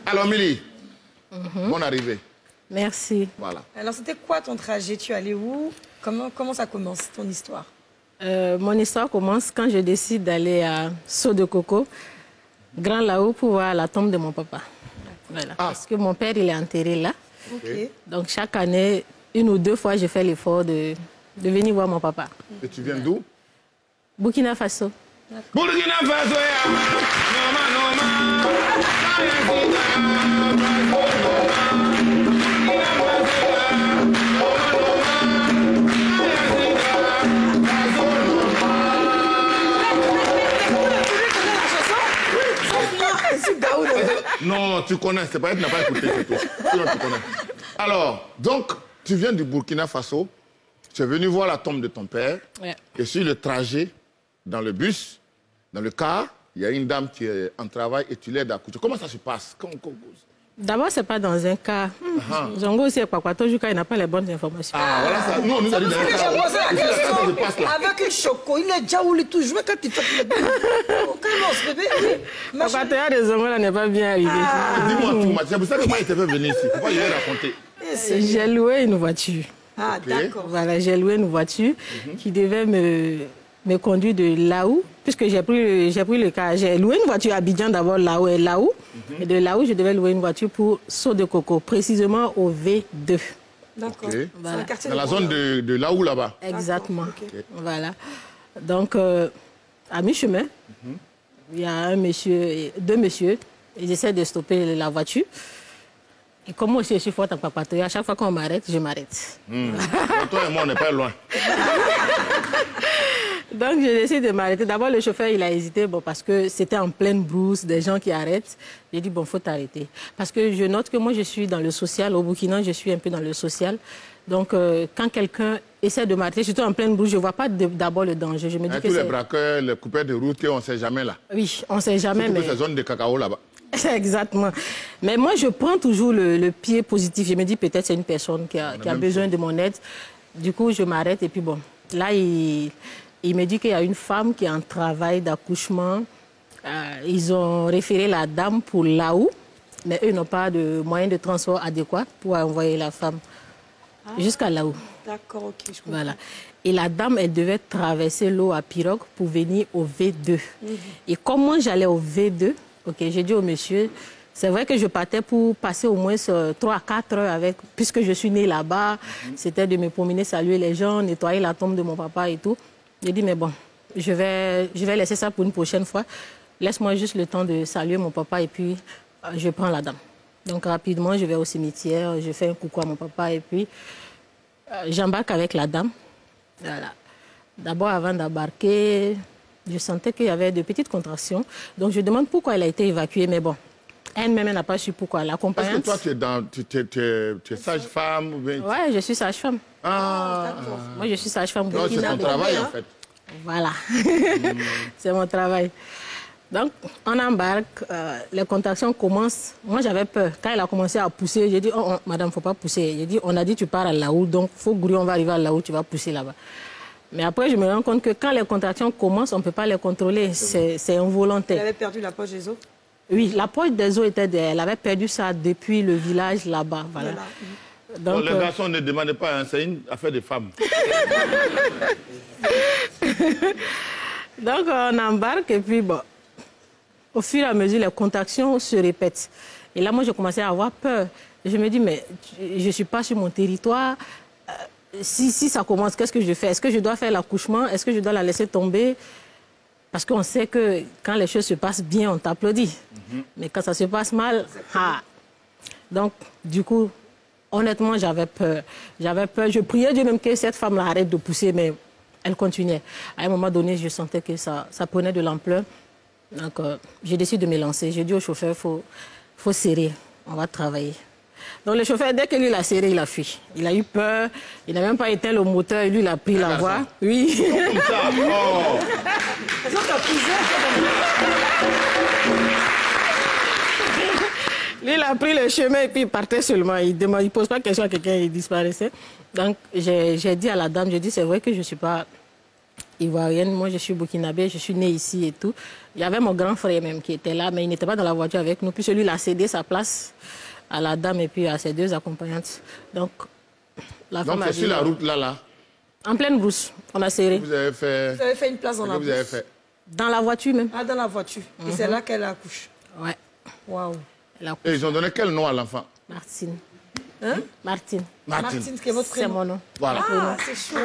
Alors, Milly, bonne arrivée. Merci. Voilà. Alors, c'était quoi ton trajet? Tu es allé où? Comment ça commence, ton histoire? Mon histoire commence quand je décide d'aller à Saut de Coco, Grand Laou, pour voir la tombe de mon papa. Voilà. Parce que mon père, il est enterré là. Okay. Donc, chaque année, 1 ou 2 fois, je fais l'effort de venir voir mon papa. Et tu viens d'où? Burkina Faso. Burkina Faso, Non, tu connais, c'est pas que tu n'as pas écouté, c'est tout. Sinon, tu connais. Alors, donc, tu viens du Burkina Faso, tu es venu voir la tombe de ton père, Ouais. et sur le trajet, dans le bus, dans le car, il y a une dame qui est en travail et tu l'aides à coucher. Comment ça se passe? D'abord, ce n'est pas dans un cas. Zongo aussi, il n'a pas les bonnes informations. Ah, voilà ça. Nous, on nous a dit dans un cas. Avec un choco, il est déjà où il touche. Quand tu fais le commence, bébé. Papa, de Zongo, là, n'est pas bien arrivé. Dis-moi tout, Mathieu. C'est pour ça que moi, il te fait venir ici. Pourquoi il est raconté? J'ai loué une voiture. Ah, d'accord. Voilà, j'ai loué une voiture qui devait me conduire de là-haut, puisque j'ai pris le cas. J'ai loué une voiture à Abidjan d'abord, là-haut et là-haut. Et de là-haut, je devais louer une voiture pour Saut de Coco, précisément au V2. D'accord. Okay. Voilà. Dans la zone de là-haut, là-bas. Exactement. Okay. Voilà. Donc, à mi-chemin, il y a deux messieurs, ils essaient de stopper la voiture. Et comme moi aussi, je suis forte en papaterie, à chaque fois qu'on m'arrête, je m'arrête. Toi et moi, on n'est pas loin. Donc, je décide de m'arrêter. D'abord, le chauffeur, il a hésité, bon, parce que c'était en pleine brousse, des gens qui arrêtent. J'ai dit, bon, il faut t'arrêter. Parce que je note que moi, je suis dans le social. Au Burkina, je suis un peu dans le social. Donc, quand quelqu'un essaie de m'arrêter, surtout en pleine brousse, je ne vois pas d'abord le danger. Je me dis que tous les braqueurs, les coupeurs de route, on ne sait jamais là. Oui, on ne sait jamais. Surtout ces zones de cacao là-bas. Exactement. Mais moi, je prends toujours le pied positif. Je me dis, peut-être c'est une personne qui a besoin de mon aide. Du coup, je m'arrête et puis bon, là, il me dit qu'il y a une femme qui est en travail d'accouchement. Ils ont référé la dame pour là-haut, mais eux n'ont pas de moyen de transport adéquat pour envoyer la femme jusqu'à là-haut. D'accord, ok, je comprends. Voilà. Et la dame, elle devait traverser l'eau à pirogue pour venir au V2. Et comment j'allais au V2, ok, j'ai dit au monsieur, c'est vrai que je partais pour passer au moins 3 à 4 heures avec, puisque je suis née là-bas, c'était de me promener, saluer les gens, nettoyer la tombe de mon papa et tout. J'ai dit, mais bon, je vais laisser ça pour une prochaine fois. Laisse-moi juste le temps de saluer mon papa et puis je prends la dame. Donc rapidement, je vais au cimetière, je fais un coucou à mon papa et puis j'embarque avec la dame. Voilà. D'abord, avant d'embarquer, je sentais qu'il y avait de petites contractions. Donc je demande pourquoi elle a été évacuée, mais bon, elle-même n'a pas su pourquoi. L'accompagnante... Est-ce que toi, tu es sage-femme ou bien... Oui, je suis sage-femme. Moi, je suis sage-femme. Non, c'est ton travail, en fait. Voilà. C'est mon travail. Donc, on embarque, les contractions commencent. Moi, j'avais peur. Quand elle a commencé à pousser, j'ai dit, oh, madame, il ne faut pas pousser. J'ai dit, on a dit, tu pars à là-haut, donc il faut grouiller, on va arriver à là-haut, tu vas pousser là-bas. Mais après, je me rends compte que quand les contractions commencent, on ne peut pas les contrôler. C'est involontaire. Elle avait perdu la poche des os? Oui, la poche des os était derrière. Elle avait perdu ça depuis le village là-bas. Voilà. Donc, les garçons ne demandent pas, hein, c'est une affaire de femmes. Donc, on embarque et puis, bon, au fur et à mesure, les contractions se répètent. Et là, moi, je commençais à avoir peur. Je me dis, mais je ne suis pas sur mon territoire. Si ça commence, qu'est-ce que je fais? Est-ce que je dois faire l'accouchement? Est-ce que je dois la laisser tomber? Parce qu'on sait que quand les choses se passent bien, on t'applaudit. Mais quand ça se passe mal, Donc, du coup, honnêtement, j'avais peur. J'avais peur. Je priais Dieu même que cette femme-là arrête de pousser, mais elle continuait. À un moment donné, je sentais que ça prenait de l'ampleur. Donc, j'ai décidé de me lancer. J'ai dit au chauffeur, faut serrer. On va travailler. Donc, le chauffeur, dès que lui l'a serré, il a fui. Il a eu peur. Il n'a même pas éteint le moteur. Et lui, il a pris la voie. Oui. Comme ça. Oh. Lui, il a pris le chemin et puis il partait seulement. Il ne pose pas question à quelqu'un, il disparaissait. Donc, j'ai dit à la dame, j'ai dit, c'est vrai que je ne suis pas ivoirienne. Moi, je suis burkinabé, je suis née ici et tout. Il y avait mon grand frère même qui était là, mais il n'était pas dans la voiture avec nous. Puis celui, il a cédé sa place à la dame et puis à ses 2 accompagnantes. Donc, la femme a dit... sur la route, là. En pleine brousse, on a serré. Vous avez fait une place dans la brousse. Dans la voiture même. Ah, dans la voiture. Et c'est là qu'elle accouche. Ouais. Waouh. Et ils ont donné quel nom à l'enfant? Martine. Hein? Martine. Martine, qui est votre prénom. C'est mon nom. Voilà. Ah, c'est chaud.